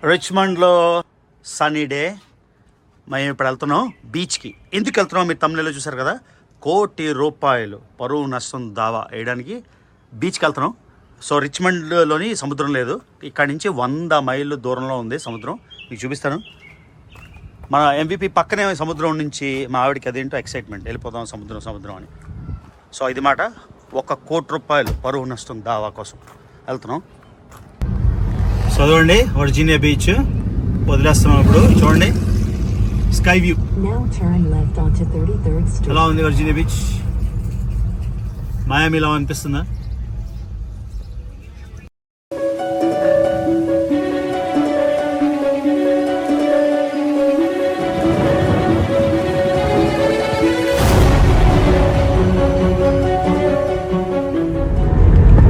రిచ్మండ్లో sunny day. మేము ఇప్పుడు వెళ్తున్నాం బీచ్కి. ఎందుకు వెళ్తున్నాం మీరు తమిళలో చూసారు కదా. ₹1 కోటి పరువు నష్టం దావా వేయడానికి బీచ్కి వెళ్తున్నాం. సో రిచ్మండ్లోని సముద్రం లేదు, ఇక్కడ నుంచి 100 మైళ్ళు దూరంలో ఉంది సముద్రం. మీకు చూపిస్తాను. మన MVP పక్కనే సముద్రం నుంచి మా ఆవిడకి అదేంటో ఎక్సైట్మెంట్, వెళ్ళిపోదాం సముద్రం అని. సో ఇది మాట, ₹1 కోటి పరువు నష్టం దావా కోసం వెళ్తున్నాం. చదవండి వర్జీనియా బీచ్ వదిలేస్తున్నాం ఇప్పుడు. చూడండి స్కై వ్యూ ఎలా ఉంది. వర్జీనియా బీచ్ మయామిలా అనిపిస్తుందా?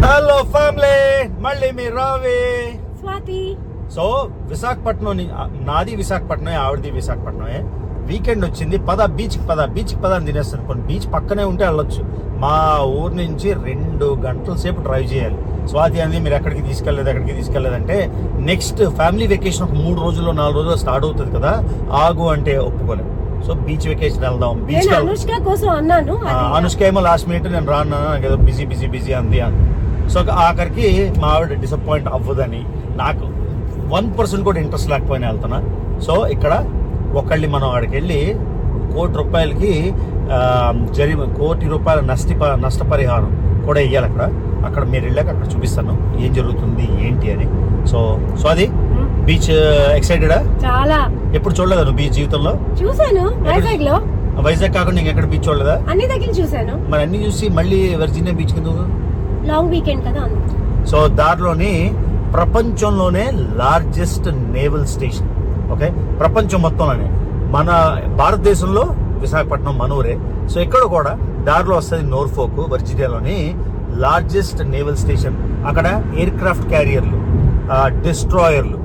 హలో ఫ్యామిలీ, మళ్ళీ మీరు రావే. సో విశాఖపట్నం, నాది విశాఖపట్నం, ఆవిడది విశాఖపట్నమే. వీకెండ్ వచ్చింది, బీచ్కి పద అని తినేస్తాను. కొన్ని బీచ్ పక్కనే ఉంటే వెళ్ళొచ్చు. మా ఊరు నుంచి 2 గంటల సేపు డ్రైవ్ చేయాలి. స్వాతి అని మీరు ఎక్కడికి తీసుకెళ్లేదంటే నెక్స్ట్ ఫ్యామిలీ వెకేషన్ ఒక 3 రోజుల్లో 4 రోజుల్లో స్టార్ట్ అవుతుంది కదా, ఆగు అంటే ఒప్పుకోలేదు. సో బీచ్ వెకేషన్ వెళ్దాం. బీచ్ అనుష్క ఏమో లాస్ట్ మినిట్ నేను రాను, ఏదో బిజీ అంది అని. సో ఆఖరికి మా ఆవిడ డిసప్పాయింట్ అవ్వదని, నాకు 1% కూడా ఇంట్రెస్ట్ లేకపోయినా వెళ్తున్నా. సో ఇక్కడ మనం అక్కడికి వెళ్ళి ₹1 కోటి నష్టపరిహారం కూడా ఇవ్వాలి. అక్కడ మీరు వెళ్ళాక అక్కడ చూపిస్తాను ఏం జరుగుతుంది ఏంటి అని. సో అది బీచ్ ఎక్సైటెడా? చాలా. ఎప్పుడు చూడలేదా నువ్వు బీచ్ జీవితంలో? చూసాను, వైజాగ్ కాకుండా ఇంకెక్కడ బీచ్ చూడలేదా? అన్ని దగ్గర చూసాను. మరి అన్ని చూసి మళ్ళీ వర్జీనియా బీచ్ కింద లాంగ్ వీకెండ్ కదా. సో దారిలోని ప్రపంచంలోనే లార్జెస్ట్ నేవల్ స్టేషన్. ఓకే, ప్రపంచం మొత్తంలోనే. మన భారతదేశంలో విశాఖపట్నం మనూరే. సో ఇక్కడ కూడా దారిలో వస్తుంది నోర్ఫోక్, వర్జీనియాలోని లార్జెస్ట్ నేవల్ స్టేషన్. అక్కడ ఎయిర్ క్రాఫ్ట్ క్యారియర్లు, డిస్ట్రాయర్లు,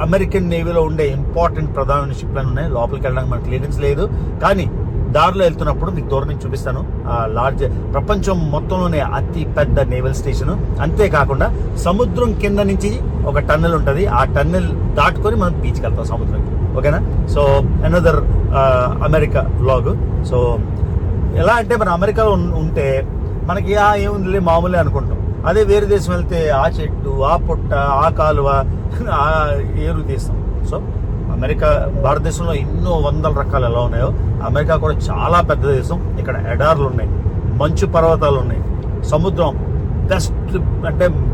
అమెరికన్ నేవీలో ఉండే ఇంపార్టెంట్ ప్రధాన షిప్లను ఉన్నాయి. లోపలికి వెళ్ళడానికి మనకు క్లియరెన్స్ లేదు, కానీ దారిలో వెళ్తున్నప్పుడు మీకు దూరం నుంచి చూపిస్తాను. ప్రపంచం మొత్తంలోనే అతి పెద్ద నేవల్ స్టేషన్. అంతేకాకుండా సముద్రం కింద నుంచి ఒక టన్నెల్ ఉంటుంది, ఆ టన్నెల్ దాటుకొని మనం బీచ్కి వెళ్తాం సముద్రంకి. ఓకేనా? So another America vlog. So ఎలా అంటే మన అమెరికాలో ఉంటే మనకి ఏముందిలే మామూలే అనుకుంటాం. అదే వేరే దేశం వెళ్తే ఆ చెట్టు, ఆ పుట్ట, ఆ కాలువ, ఆ ఏరు తీస్తాం. సో అమెరికా, భారతదేశంలో ఎన్నో 100 రకాలు ఎలా ఉన్నాయో అమెరికా కూడా చాలా పెద్ద దేశం. ఇక్కడ ఎడార్లు ఉన్నాయి, మంచు పర్వతాలు ఉన్నాయి, సముద్రం,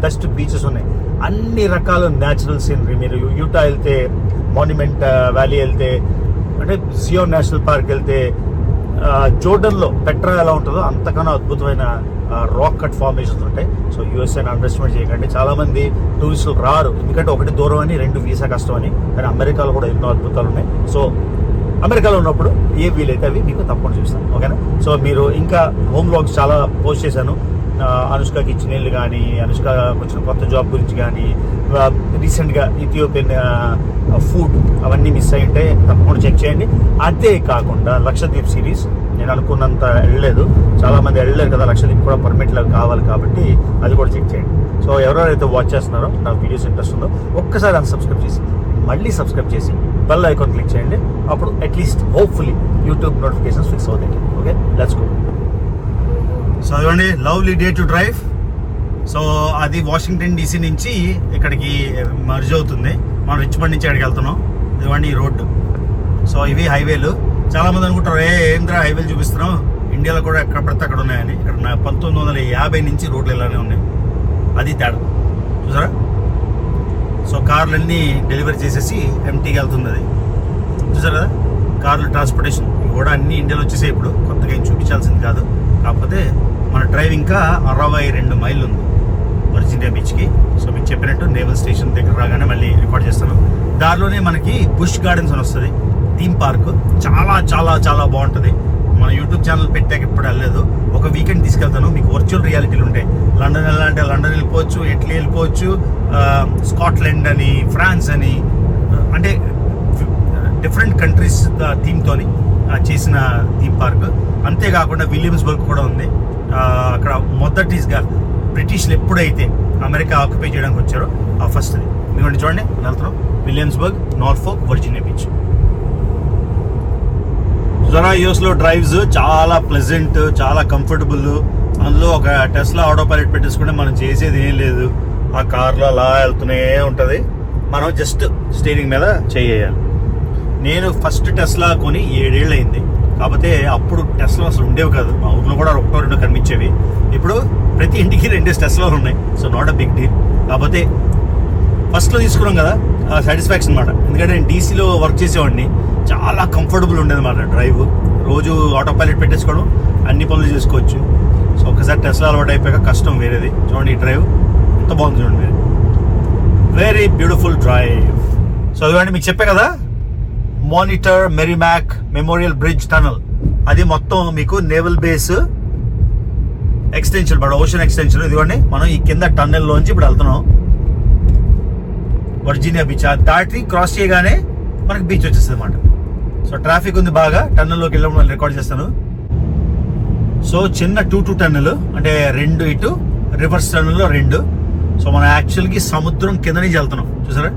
బెస్ట్ బీచెస్ ఉన్నాయి, అన్ని రకాల న్యాచురల్ సీనరీ. మీరు యూటా వెళ్తే, మాన్యుమెంట్ వ్యాలీ వెళ్తే, అంటే సియోన్ నేషనల్ పార్క్ వెళ్తే, జోర్డన్లో పెట్రా ఎలా ఉంటుందో అంతకన్నా అద్భుతమైన రాక్ కట్ ఫార్మేషన్స్ ఉంటాయి. సో యూఎస్ఏని అండర్స్టిమేట్ చేయకండి. చాలా మంది టూరిస్టులు రారు, ఎందుకంటే 1 దూరం అని, 2 వీసా కష్టం అని. కానీ అమెరికాలో కూడా ఎన్నో అద్భుతాలు ఉన్నాయి. సో అమెరికాలో ఉన్నప్పుడు ఏ వీలైతే అవి మీకు తప్పకుండా చూస్తాను. ఓకేనా? సో మీరు ఇంకా హోమ్ వ్లాగ్స్ చాలా పోస్ట్ చేశాను. అనుష్కకి ఇచ్చిన ఇల్లు కానీ, అనుష్క వచ్చిన కొత్త జాబ్ గురించి కానీ, రీసెంట్గా ఇథియోపియన్ ఫుడ్, అవన్నీ మిస్ అయి ఉంటే తప్పకుండా చెక్ చేయండి. అంతేకాకుండా లక్షద్వీప్ సిరీస్ నేను అనుకున్నంత వెళ్ళలేదు, చాలా మంది వెళ్ళలేరు కదా, లక్షద్వీప్ కూడా పర్మిట్ కావాలి కాబట్టి అది కూడా చెక్ చేయండి. సో ఎవరెవరైతే వాచ్ చేస్తున్నారో, నాకు వీడియోస్ ఇంట్రెస్ట్ ఉందో ఒక్కసారి అన్సబ్స్క్రైబ్ చేసి మళ్ళీ సబ్స్క్రైబ్ చేసి బెల్ ఐకాన్ క్లిక్ చేయండి. అప్పుడు at least hopefully YouTube notifications fix అవుతాయి. Okay, let's go. సో అదిగోండి, lovely day to drive. So అది వాషింగ్టన్ DC నుంచి ఇక్కడికి మర్జ్ అవుతుంది. మనం రిచ్మండ్ నుంచి అక్కడికి వెళ్తున్నాం. ఇదిగోండి ఈ రోడ్డు. సో ఇవి హైవేలు. చాలా మంది అనుకుంటారు, ఏంద్రా హైవేలు చూపిస్తున్నాం, ఇండియాలో కూడా ఎక్కడ పడితే అక్కడ ఉన్నాయని. ఇక్కడ 1950 నుంచి రోడ్లు ఇలానే ఉన్నాయి. అది తేడా చూసారా. సో కార్లన్నీ డెలివరీ చేసేసి ఎంటీగా వెళ్తుంది. అది చూసారు కదా, కార్లు ట్రాన్స్పోర్టేషన్ కూడా అన్ని ఇండియాలో వచ్చేసాయి. ఇప్పుడు కొత్తగా ఏం చూపించాల్సింది కాదు. కాకపోతే మన డ్రైవ్ ఇంకా 62 మైళ్ళు ఉంది వర్జీనియా బీచ్కి. సో మీకు చెప్పినట్టు నేవల్ స్టేషన్ దగ్గర రాగానే మళ్ళీ రికార్డ్ చేస్తాను. దారిలోనే మనకి బుష్ గార్డెన్స్ అని వస్తుంది, థీమ్ పార్క్. చాలా చాలా చాలా బాగుంటుంది. మన యూట్యూబ్ ఛానల్ పెట్టాక ఇప్పుడు వెళ్ళలేదు. ఒక వీకెండ్ తీసుకెళ్తాను. మీకు వర్చువల్ రియాలిటీలు ఉంటాయి. లండన్ వెళ్ళాలంటే లండన్ వెళ్ళిపోవచ్చు, ఇటలీ వెళ్ళిపోవచ్చు, స్కాట్లాండ్ అని, ఫ్రాన్స్ అని, అంటే డిఫరెంట్ కంట్రీస్ థీమ్తోని చేసిన థీమ్ పార్క్. అంతేకాకుండా విలియమ్స్బర్గ్ కూడా ఉంది. అక్కడ మొదటిగా బ్రిటిష్లు ఎప్పుడైతే అమెరికా ఆక్యుపై చేయడానికి వచ్చారో ఆ ఫస్ట్ది. ఎందుకంటే చూడండి వెళ్తున్నాం. విలియమ్స్బర్గ్, నార్ఫోక్, వర్జీనియా బీచ్. యూఎస్ లో డ్రైవ్స్ చాలా ప్లెజెంట్, చాలా కంఫర్టబుల్. అందులో ఒక టెస్లా ఆటో పైలట్ పెట్టేసుకుంటే మనం చేసేది ఏం లేదు. ఆ కార్లో అలా వెళ్తూనే ఉంటుంది, మనం జస్ట్ స్టీరింగ్ మీద చేయాలి. నేను ఫస్ట్ టెస్లా కొని 7 ఏళ్ళు అయింది. కాకపోతే అప్పుడు టెస్లా అసలు ఉండేవి కాదు, మా ఊర్లో కూడా 1-2 కనిపించేవి. ఇప్పుడు ప్రతి ఇంటికి 2 టెస్లాలు ఉన్నాయి. So not a big deal. కాకపోతే ఫస్ట్లో తీసుకున్నాం కదా, సాటిస్ఫాక్షన్ అనమాట. ఎందుకంటే నేను డీసీలో వర్క్ చేసేవాడిని, చాలా కంఫర్టబుల్ ఉండేది అన్నమాట డ్రైవ్. రోజు ఆటో పైలట్ పెట్టేసుకోవడం, అన్ని పనులు చేసుకోవచ్చు. సో ఒకసారి టెస్లా అలవాటు అయిపోయాక కష్టం వేరేది. చూడండి ఈ డ్రైవ్ ఎంత బాగుంది చూడండి, వెరీ బ్యూటిఫుల్ డ్రైవ్. సో అదిగోండి మీకు చెప్పే కదా, మానిటర్ మెరీమాక్ మెమోరియల్ బ్రిడ్జ్ టనల్, అది మొత్తం మీకు naval base extension, ocean extension. ఇదిగోండి మనం ఈ కింద టన్నెల్ లోంచి ఇప్పుడు వెళ్తున్నాం వర్జీనియా బీచ్. దాటి క్రాస్ చేయగానే మనకి బీచ్ వచ్చేస్తుంది అన్నమాట. సో ట్రాఫిక్ ఉంది బాగా, టన్నెల్లోకి వెళ్ళడం రికార్డ్ చేస్తాను. సో చిన్న 2-2 టన్నెల్, అంటే 2 ఇటు, రివర్స్ టన్నెల్లో 2. సో మనం యాక్చువల్గా సముద్రం కింద నుంచి వెళ్తున్నాం, చూసారా,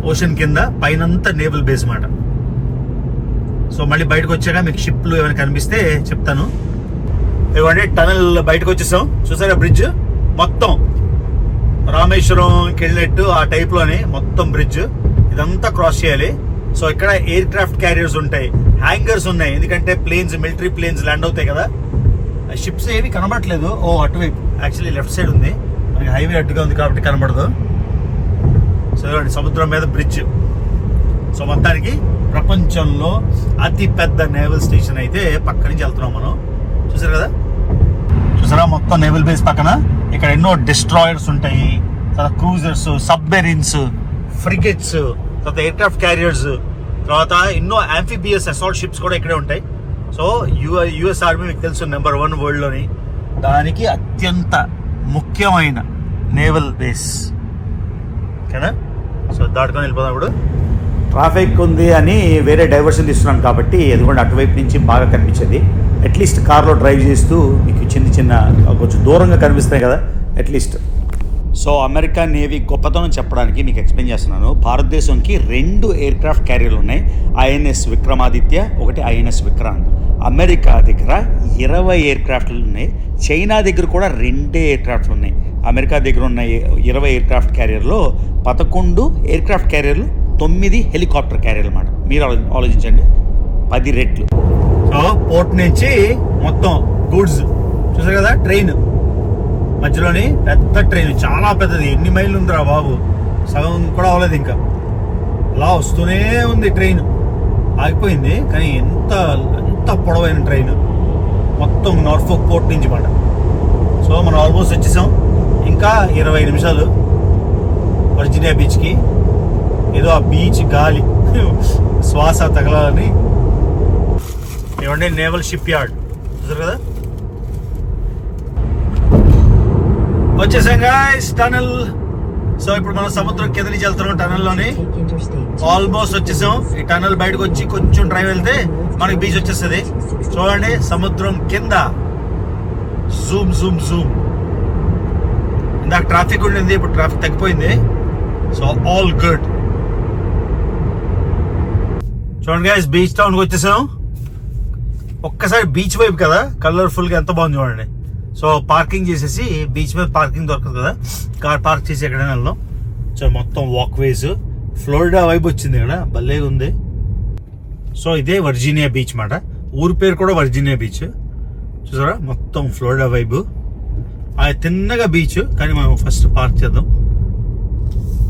ఓషన్ కింద, పైనంతా నేవల్ బేస్ మాట. సో మళ్ళీ బయటకు వచ్చాక మీకు షిప్లు ఏమైనా కనిపిస్తే చెప్తాను. ఇవ్వండి టనల్ బయటకు వచ్చేసాం, చూసారా బ్రిడ్జ్ మొత్తం రామేశ్వరంకి వెళ్ళినట్టు ఆ టైప్ లోనే మొత్తం బ్రిడ్జ్. ఇదంతా క్రాస్ చేయాలి. సో ఇక్కడ ఎయిర్ క్రాఫ్ట్ క్యారియర్స్ ఉంటాయి, హ్యాంగర్స్ ఉన్నాయి, ఎందుకంటే ప్లేన్స్, మిలిటరీ ప్లేన్స్ ల్యాండ్ అవుతాయి కదా. షిప్స్ ఏవి కనబడట్లేదు. అటువైపు యాక్చువల్లీ లెఫ్ట్ సైడ్ ఉంది, మనకి హైవే అడ్డుగా ఉంది కాబట్టి కనబడదు. సో సముద్రం మీద బ్రిడ్జ్. సో మొత్తానికి ప్రపంచంలో అతి పెద్ద నేవల్ స్టేషన్ అయితే పక్క నుంచి వెళ్తున్నాం మనం. చూసారు కదా, చూసారా మొత్తం నేవల్ బేస్ పక్కన. ఇక్కడ ఎన్నో డిస్ట్రాయర్స్ ఉంటాయి, తర్వాత క్రూజర్స్, సబ్మెరీన్స్, ఫ్రిగేట్స్, తర్వాత ఎయిర్ క్రాఫ్ట్ క్యారియర్స్, తర్వాత ఎన్నో ఆంఫిబియస్ అసాల్ట్ షిప్స్ కూడా ఇక్కడే ఉంటాయి. సో యుఎస్ ఆర్మీ మీకు తెలుసు నెంబర్ 1 వరల్డ్ లోని, దానికి అత్యంత ముఖ్యమైన నేవల్ బేస్. ఓకేనా, సో దాటుకొని వెళ్ళిపోదాం. ఇప్పుడు ట్రాఫిక్ ఉంది అని వేరే డైవర్షన్ తీస్తున్నాను కాబట్టి ఎందుకంటే అటువైపు నుంచి బాగా కనిపించేది. అట్లీస్ట్ కార్లో డ్రైవ్ చేస్తూ మీకు చిన్న కొంచెం దూరంగా కనిపిస్తాయి కదా అట్లీస్ట్. సో అమెరికా నేవీ గొప్పతనం చెప్పడానికి మీకు ఎక్స్ప్లెయిన్ చేస్తున్నాను. భారతదేశంకి 2 ఎయిర్ క్రాఫ్ట్ క్యారియర్లు ఉన్నాయి, ఐఎన్ఎస్ విక్రమాదిత్య, ఒకటి ఐఎన్ఎస్ విక్రాంత్. అమెరికా దగ్గర 20 ఎయిర్ క్రాఫ్ట్లు ఉన్నాయి, చైనా దగ్గర కూడా 2 ఎయిర్ క్రాఫ్ట్లు ఉన్నాయి. అమెరికా దగ్గర ఉన్న 20 ఎయిర్ క్రాఫ్ట్ క్యారియర్లో 11 ఎయిర్ క్రాఫ్ట్ క్యారియర్లు, 9 హెలికాప్టర్ క్యారియర్లు అన్నమాట. మీరు ఆలోచించండి, 10 రెట్లు. సో పోర్ట్ నుంచి మొత్తం గూడ్స్ చూసారు కదా, ట్రైన్ మధ్యలోని పెద్ద ట్రైన్, చాలా పెద్దది. ఎన్ని మైళ్ళు ఉందిరా బాబు, సగం కూడా అవ్వలేదు ఇంకా. అలా వస్తూనే ఉంది ట్రైన్, ఆగిపోయింది కానీ ఎంత పొడవైన ట్రైన్, మొత్తం నార్ఫోక్ పోర్ట్ నుంచి మాట. సో మనం ఆల్మోస్ట్ వచ్చేసాం, ఇంకా 20 నిమిషాలు వర్జీనియా బీచ్కి. ఏదో ఆ బీచ్ గాలి శ్వాస తగలాలని. ఏమంటే నేవల్ షిప్ యార్డ్ చూసారు కదా, వచ్చేసాం గాయ్స్ టనల్. సో ఇప్పుడు మనం సముద్రం కింద నుంచి వెళ్తున్నాం టనల్లోని, ఆల్మోస్ట్ వచ్చేసాం. ఈ టనల్ బయటకు వచ్చి కొంచెం డ్రైవ్ వెళ్తే మనకి బీచ్ వచ్చేస్తుంది. చూడండి సముద్రం కింద, జూమ్ జూమ్ జూమ్. ఇందాక ట్రాఫిక్ ఉండింది, ఇప్పుడు ట్రాఫిక్ తగ్గిపోయింది. So all good. చూడండి గైస్, బీచ్ టౌన్కి వచ్చేసాం. ఒక్కసారి బీచ్ వైపు కదా, కలర్ఫుల్గా ఎంత బాగుంది చూడండి. సో పార్కింగ్ చేసేసి, బీచ్ మీద పార్కింగ్ దొరకదు కదా, కార్ పార్క్ చేసి ఎక్కడైనా వెళ్దాం. సో మొత్తం వాక్ వేస్, ఫ్లోరిడా వైపు వచ్చింది ఇక్కడ, భలేగా ఉంది. సో ఇదే వర్జీనియా బీచ్ మాట, ఊరి పేరు కూడా వర్జీనియా బీచ్. చూసారా మొత్తం ఫ్లోరిడా వైపు, అది తిన్నగా బీచ్. కానీ మనం ఫస్ట్ పార్క్ చేద్దాం.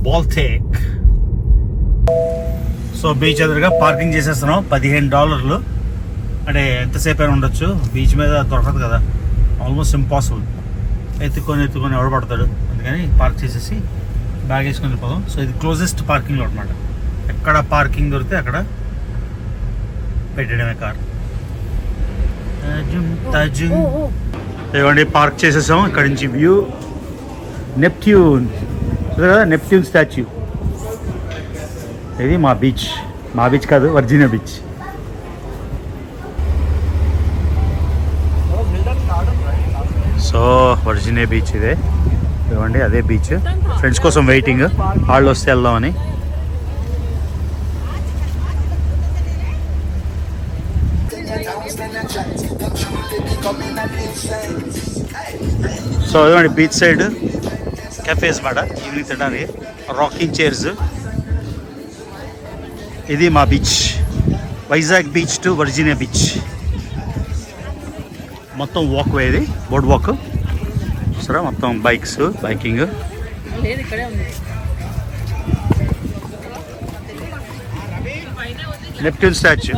బాల్టేక్. సో బీచ్ ఎదురుగా పార్కింగ్ చేసేస్తున్నాం. $15. అంటే ఎంతసేపు అయినా ఉండొచ్చు, బీచ్ మీద దొరకదు కదా, ఆల్మోస్ట్ ఇంపాసిబుల్. ఎత్తుకొని ఎవడబడతాడు, అందుకని పార్క్ చేసేసి బ్యాగ్ వేసుకొని వెళ్ళిపోదాం. సో ఇది క్లోజెస్ట్ పార్కింగ్ లో అనమాట, ఎక్కడ పార్కింగ్ దొరికితే అక్కడ పెట్టడమే కార్. ఇవ్వండి పార్క్ చేసేసాం. ఇక్కడ నుంచి వ్యూ నెప్ట్యూన్, కదా నెప్ట్యూన్ స్టాచ్యూ. ఇది మా బీచ్ కాదు, Virginia beach. So Virginia beach ఇదే. ఇవ్వండి అదే బీచ్. ఫ్రెండ్స్ కోసం వెయిటింగ్, వాళ్ళు వస్తే వెళ్దామని. సో ఇవ్వండి బీచ్ సైడ్ కెఫేస్ మాట, ఈవినింగ్ తినడానికి రాకింగ్ చైర్స్. ఇది మా beach, Vizag beach to Virginia beach. మొత్తం వాక్ వే, ఇది బోర్డ్ వాక్. సరే మొత్తం bikes, biking. Neptune statue.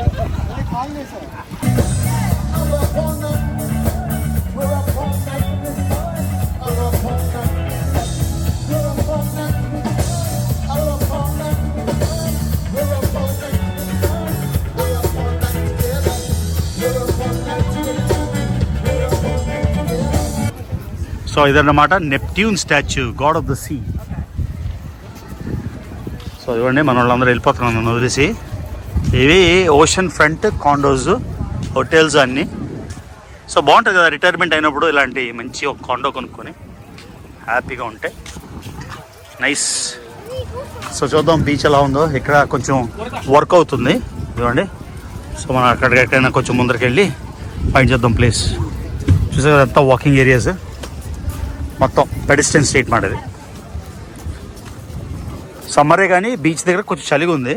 So ఇదన్నమాట Neptune statue, god of the sea. So ఇవ్వండి మన వాళ్ళందరూ వెళ్ళిపోతున్నాం నన్ను వదిలేసి. ఇవి ఓషన్ ఫ్రంట్ కాండోస్, హోటల్స్ అన్నీ. సో బాగుంటుంది కదా రిటైర్మెంట్ అయినప్పుడు ఇలాంటి మంచి ఒక కాండో కొనుక్కొని హ్యాపీగా ఉంటే నైస్. సో చూద్దాం బీచ్ ఎలా ఉందో. ఇక్కడ కొంచెం వర్క్ అవుతుంది ఇవ్వండి. సో మనం అక్కడికైనా కొంచెం ముందరికి వెళ్ళి ఫైండ్ చేద్దాం ప్లేస్. చూసారు అంతా వాకింగ్ ఏరియాస్, మొత్తం పెడిస్టన్ స్ట్రీట్ మాట. ఇది సమ్మరే కానీ బీచ్ దగ్గర కొంచెం చలిగా ఉంది,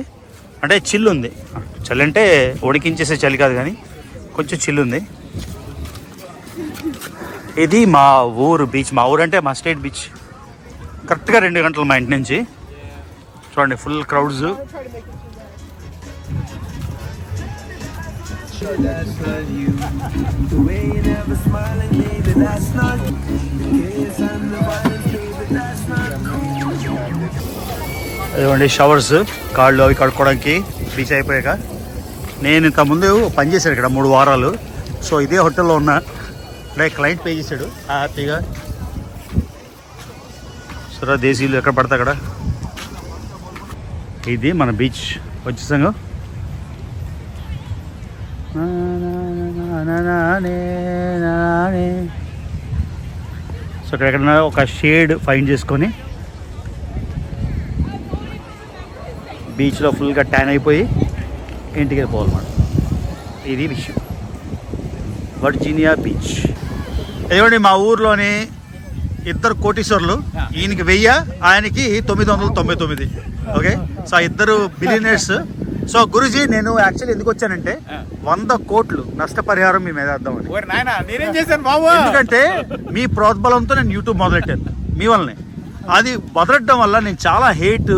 అంటే చిల్లు ఉంది. చలి అంటే ఉడికించేసే చలి కాదు కానీ కొంచెం చిల్లు ఉంది. ఇది మా ఊరు బీచ్, మా ఊరు అంటే మా స్టేట్ బీచ్. కరెక్ట్గా 2 గంటలు మా ఇంటి నుంచి. చూడండి ఫుల్ క్రౌడ్స్. అదివ్వండి షవర్స్, కాళ్ళు అవి కడుక్కోవడానికి బీచ్ అయిపోయాక. నేను ఇంతకుముందు పనిచేశాను ఇక్కడ 3 వారాలు. సో ఇదే హోటల్లో ఉన్నా, అంటే క్లయింట్ పే చేశాడు హ్యాపీగా. సరే దేశీయులు ఎక్కడ పడతా అక్కడ. ఇది మన బీచ్ వచ్చేసాము. సో ఇక్కడ ఎక్కడైనా ఒక షేడ్ ఫైండ్ చేసుకొని బీచ్లో ఫుల్గా ట్యాన్ అయిపోయి ఇంటికి వెళ్ళిపోవాలన్నమాట. ఇది విషయం. Virginia beach. ఏమండి మా ఊర్లోని 2 కోటీశ్వర్లు, ఈయనకి 1000, ఆయనకి 999. Okay, so 2 billionaires. So Guruji నేను యాక్చువల్లీ ఎందుకు వచ్చానంటే 100 కోట్లు నష్టపరిహారం మీ మీద వేద్దామని. ఎందుకంటే మీ ప్రోద్బలంతో నేను యూట్యూబ్ మొదలెట్టాను మీ వల్లనే. అది మొదలెట్టడం వల్ల నేను చాలా హేట్,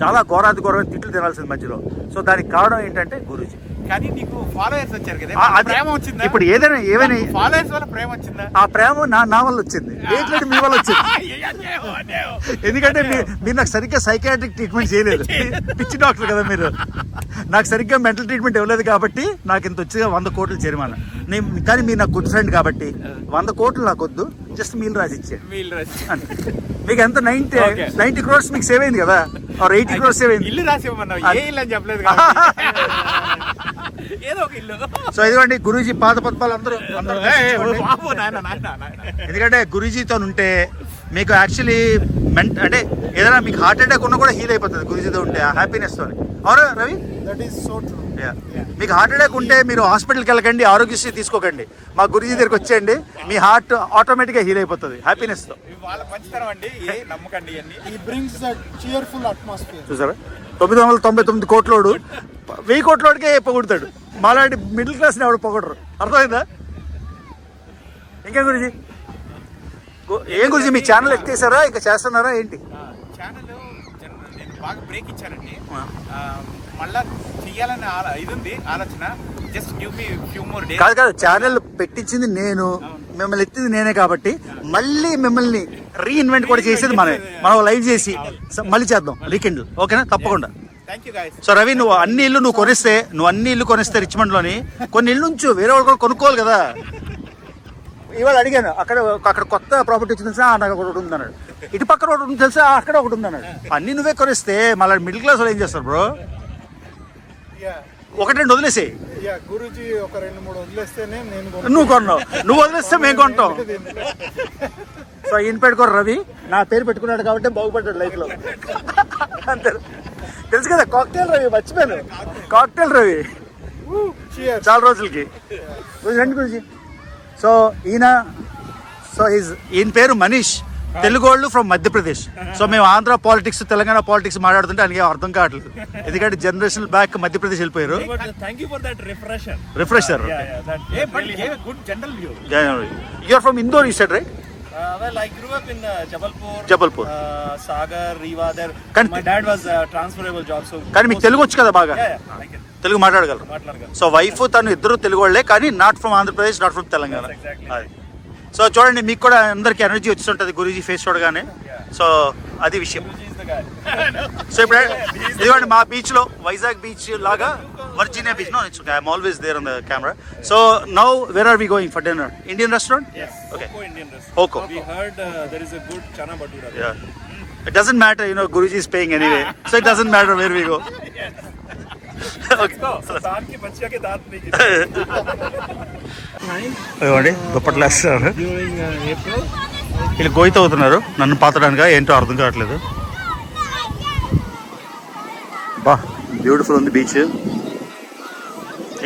చాలా ఘోరాది ఘోరమైన తిట్లు తినాల్సింది మధ్యలో. సో దానికి కారణం ఏంటంటే గురూజీ. కానీ నీకు ఫాలోవర్స్ వచ్చారు కదా, ప్రేమ వచ్చిందా? ఇప్పుడు ఏమైనా ఫాలోవర్స్ వల్ల ప్రేమ వచ్చిందా? ఆ ప్రేమ నా వల్ల వచ్చింది, ఏంటంటే మీ వల్ల వచ్చింది. ఎందుకంటే మీరు నాకు సరిగ్గా సైకాట్రిక్ ట్రీట్మెంట్ చేయలేదు. పిచ్చి డాక్టర్ కదా మీరు, నాకు సరిగ్గా మెంటల్ ట్రీట్మెంట్ ఇవ్వలేదు కాబట్టి నాకు ఇంత వచ్చిగా 100 కోట్లు జరిమానా. కానీ మీరు నాకు గుడ్ ఫ్రెండ్ కాబట్టి 100 కోట్లు నాకు వద్దు, జస్ట్ మీల్ రాసి ఇచ్చాను. మీకు ఎంత 90 crores మీకు సేవ్ అయింది కదా, 80 crores సేవ్ అయింది. ఇల్లు రాసి ఇవ్వమన్నావు, ఏ ఇల్లు అని చెప్పలేదు. ఏదో ఒక ఇల్లు. సో ఇదిగోండి గురూజీ పాద పద్మాలు అందరూ. ఎందుకంటే గురూజీతో ఉంటే మీకు యాక్చువల్లీ అంటే ఏదైనా మీకు హార్ట్ అటాక్ ఉన్నా కూడా హీల్ అయిపోతుంది గురూజీతో ఉంటే, ఆ హ్యాపీనెస్ తోని. అవునా రవి? మీకు హార్ట్ అటాక్ ఉంటే మీరు హాస్పిటల్కి వెళ్ళకండి, ఆరోగ్యశ్రీ తీసుకోకండి, మా గురూజీ దగ్గరికి వచ్చేయండి, మీ హార్ట్ ఆటోమేటిక్ గా హీల్ అయిపోతుంది హ్యాపీనెస్ తో. చూసారా 999 కోట్లోడు 1000 కోట్లోడికే పొగుడతాడు, మాలాంటి మిడిల్ క్లాస్ ని ఎవడు పొగడరు. అర్థమైందా? ఇంకేం గురించి ఏం గురించి మీ ఛానల్ ఎక్కేసారా, ఇంకా చేస్తున్నారా ఏంటి? ఛానల్ నేను బాగా బ్రేక్ ఇచ్చానండి, మళ్ళా చెయ్యాలని ఇది ఉంది ఆలోచన. Just give me few more days. కాదు ఛానల్ పెట్టించింది నేను, మిమ్మల్ని ఎత్తింది నేనే కాబట్టి మళ్ళీ మిమ్మల్ని రీఇన్వెంట్ కూడా చేసేది మనం లైవ్ చేసి మళ్ళీ చేద్దాం వీకెండ్. ఓకేనా? తప్పకుండా. సో రవి నువ్వు అన్ని ఇల్లు కొనిస్తే రిచ్మండ్ లోని కొన్ని ఇల్లు ఉంచు, వేరే వాళ్ళు కూడా కొనుక్కోవాలి కదా. ఇవాళ అడిగాను, అక్కడ కొత్త ప్రాపర్టీ వచ్చింది తెలుసా, నాకు ఒకటి ఉంది అన్నాడు. ఇటు పక్కన ఒకటి ఉంది తెలుసా, అక్కడ ఒకటి ఉంది అన్నాడు. అన్ని నువ్వే కొనిస్తే మళ్ళీ మిడిల్ క్లాస్ వాళ్ళు ఏం చేస్తారు బ్రో? ఒకటి రెండు వదిలేసే. గురూజీ ఒక 2-3 వదిలేస్తేనే నేను నువ్వు కొన్నావు, నువ్వు వదిలేస్తే మేము కొంటాం. సో ఈయన పెట్టుకోరు రవి, నా పేరు పెట్టుకున్నాడు కాబట్టి బాగుపడ్డాడు లైఫ్ లో. అంతే తెలుసు కదా, కాక్టైల్ రవి, మర్చిపోయాను కాక్టైల్ రవి చాలా రోజులకి. రండి గురించి. సో ఈయన పేరు మనీష్, తెలుగు వాళ్ళు ఫ్రమ్ మధ్యప్రదేశ్. సో మేము ఆంధ్ర పాలిటిక్స్ తెలంగాణ పాలిటిక్స్ మాట్లాడుతుంటే ఆయనకి అర్థం కావట్లేదు, ఎందుకంటే జనరేషన్ బ్యాక్ మధ్యప్రదేశ్ వెళ్ళిపోయారు. Refresher. You're from Indore you said right? Well, I grew up in Jabalpur. Sagar, Rivadar. My dad was a transferable job, so. కానీ మీకు తెలుగు వచ్చు కదా బాగా? I can. తెలుగు మాట్లాడగలరు. సో వైఫ్ తను ఇద్దరు తెలుగు వాళ్ళే, కానీ not from Andhra Pradesh, not from Telangana. So చూడండి, మీకు కూడా అందరికి ఎనర్జీ వచ్చింటుంది గురూజీ ఫేస్ చూడగానే. సో అది విషయం. సో ఇప్పుడు ఇదిగోండి మా బీచ్ లో, వైజాగ్ బీచ్ లాగా Virginia beach. No it's okay, I'm always there on the camera. So now where are we going for dinner? Indian restaurant? Okay. Hoko Indian restaurant. Hoko. We heard there is a good chana bhatura. Yeah. It doesn't matter, you know, Guruji is paying anyway. So it doesn't matter where we go. दांत के बच्चे के दांत नहीं ఇవ్వండి దుప్పట్లు వేస్తారు. During April. వీళ్ళు గోయిత అవుతున్నారు నన్ను పాతడానికి, ఏంటో అర్థం కావట్లేదు. బా బ్యూటిఫుల్ ఉంది బీచ్.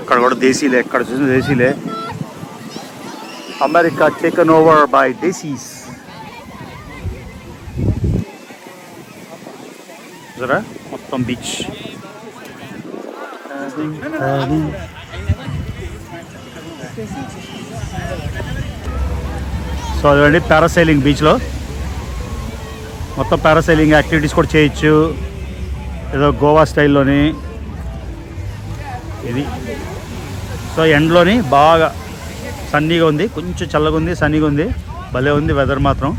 ఇక్కడ కూడా దేశీలే, ఎక్కడ చూసిన దేశీలే. America taken over by desis. జరా మొత్తం బీచ్. సో అదండి పారాసైలింగ్ బీచ్లో. మొత్తం పారాసైలింగ్ యాక్టివిటీస్ కూడా చేయొచ్చు, ఏదో గోవా స్టైల్లోని. ఇది సో ఎండ్లోని బాగా సన్నీగా ఉంది, కొంచెం చల్లగా ఉంది, సన్నీగా ఉంది, భలే ఉంది వెదర్ మాత్రం.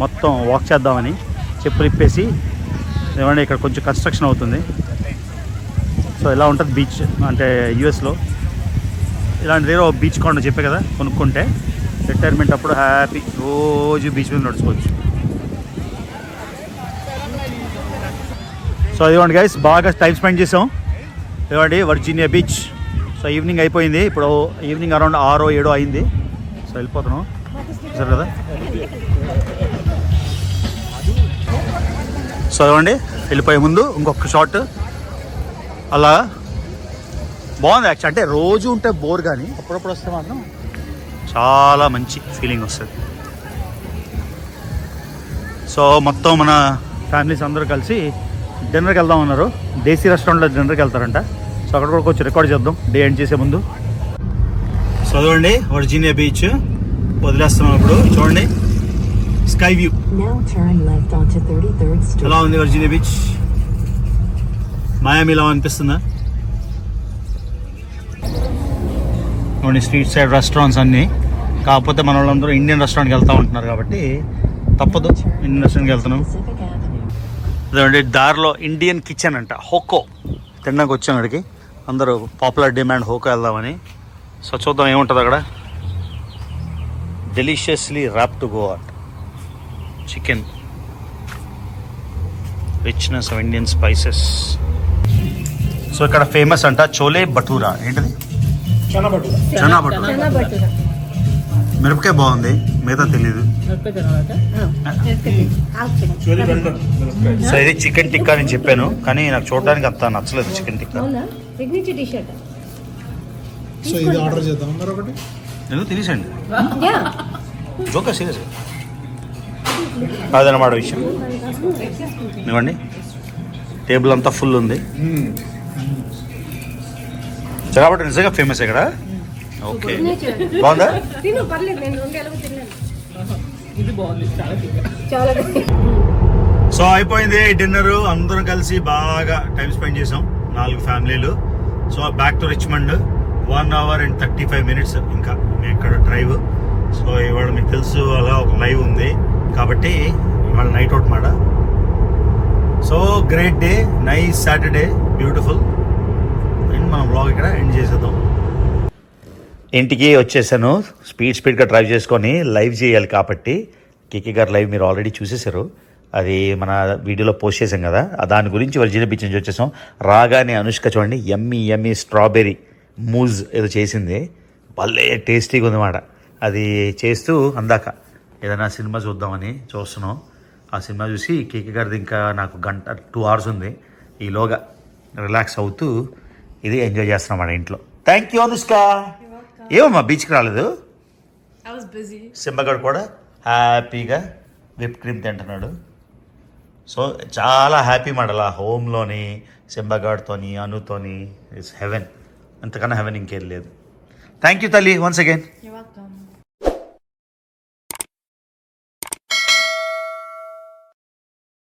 మొత్తం వాక్ చేద్దామని చెప్పులు ఇప్పేసి. ఏమంటే ఇక్కడ కొంచెం కన్స్ట్రక్షన్ అవుతుంది. సో ఇలా ఉంటుంది బీచ్ అంటే యూఎస్లో. ఇలాంటి దగ్గర బీచ్ కొండ చెప్పే కదా, కొనుక్కుంటే రిటైర్మెంట్ అప్పుడు హ్యాపీ రోజు బీచ్ మీద నడుచుకోవచ్చు. సో ఇదిగోండి గైస్, బాగా టైం స్పెండ్ చేసాం. ఇదిగోండి వర్జీనియా బీచ్. సో ఈవినింగ్ అయిపోయింది, ఇప్పుడు ఈవినింగ్ అరౌండ్ 6-7 అయింది. సో వెళ్ళిపోతున్నాం సరే కదా. సో ఇదిగోండి వెళ్ళిపోయే ముందు ఇంకొక షాట్. అలా బాగుంది యాక్చువల్. అంటే రోజు ఉంటే బోర్, కానీ అప్పుడప్పుడు వస్తే మాత్రం చాలా మంచి ఫీలింగ్ వస్తుంది. సో మొత్తం మన ఫ్యామిలీస్ అందరూ కలిసి డిన్నర్కి వెళ్దాం అన్నారు. దేశీ రెస్టారెంట్లో డిన్నర్కి వెళ్తారంట. సో అక్కడ కూడా కొంచెం రికార్డ్ చేద్దాం డే ఎండ్ చేసే ముందు. చదవండి వర్జీనియా బీచ్ వదిలేస్తున్నాం ఇప్పుడు. చూడండి స్కై వ్యూ ఎలా ఉంది. వర్జీనియా బీచ్ మయామిలా అనిపిస్తుందా? చూడండి స్ట్రీట్ సైడ్ రెస్టారెంట్స్ అన్నీ. కాకపోతే మన వాళ్ళందరూ ఇండియన్ రెస్టారెంట్కి వెళ్తూ ఉంటున్నారు కాబట్టి తప్పదు, ఇండియన్ రెస్టారెంట్కి వెళ్తున్నాం. అదేంటి దారిలో ఇండియన్ కిచెన్ అంట, హోకో తినడానికి వచ్చాం అక్కడికి. అందరూ పాపులర్ డిమాండ్ హోకో వెళ్దామని. సో చూద్దాం ఏముంటుంది అక్కడ. Deliciously wrap to go out chicken, richness of Indian spices. So ఇక్కడ ఫేమస్ అంట చోలే భటూరా. ఏంటిది? చనా భటూరా. మిరపకాయ బాగుంది, మిగతా తెలీదు. సో ఇది చికెన్ టిక్కా అని చెప్పాను, కానీ నాకు చూడడానికి అంత నచ్చలేదు చికెన్ టిక్కా. సో ఇది ఆర్డర్ చేద్దాం మరొకటి. ఎందుకు తినేసండి, జోకా సీరియస్ అదనమాట విషయం. ఇవ్వండి టేబుల్ అంతా ఫుల్ ఉంది. కాబట్టి నిజంగా ఫేమస్ ఇక్కడ. ఓకే బాగుందా? సో అయిపోయింది డిన్నర్. అందరం కలిసి బాగా టైం స్పెండ్ చేసాం, 4 ఫ్యామిలీలు. So back to Richmond 1 hour and 35 minutes ఇంకా మేము ఇక్కడ డ్రైవ్. సో ఇవాళ మీకు తెలుసు అలా ఒక లైవ్ ఉంది కాబట్టి ఇవాళ నైట్ అవుట్ మాట. So great day, nice Saturday, beautiful. And మనం బ్లాగ్ ఇక్కడ ఎండ్ చేసేద్దాం. ఇంటికి వచ్చేసాను, స్పీడ్గా డ్రైవ్ చేసుకొని లైవ్ చేయాలి కాబట్టి. కేకే గారు లైవ్ మీరు ఆల్రెడీ చూసేశారు. అది మన వీడియోలో పోస్ట్ చేసాం కదా, దాని గురించి వర్జీనియా బీచ్ నుంచి వచ్చేసాం. రాగానే అనుష్క చూడండి యమ్మీ స్ట్రాబెర్రీ మూజ్ ఏదో చేసింది, భలే టేస్టీగా ఉందన్నమాట. అది చేస్తూ అందాక ఏదైనా సినిమా చూద్దామని చూస్తున్నాం. ఆ సినిమా చూసి కేకే గారిది ఇంకా నాకు 2 hours ఉంది. ఈలోగా రిలాక్స్ అవుతూ ఇది ఎంజాయ్ చేస్తున్నాం మన ఇంట్లో. Thank you Anushka. ఏమమ్మా బీచ్కి రాలేదు? సింబగాడు కూడా హ్యాపీగా విప్ క్రీమ్ తింటున్నాడు. సో చాలా హ్యాపీ మడల హోమ్లోని సింబగాడ్తోని అనుతోని. ఇట్స్ హెవెన్, అంతకన్నా హెవెన్ ఇంకేం లేదు. థ్యాంక్ యూ తల్లి వన్స్ అగైన్.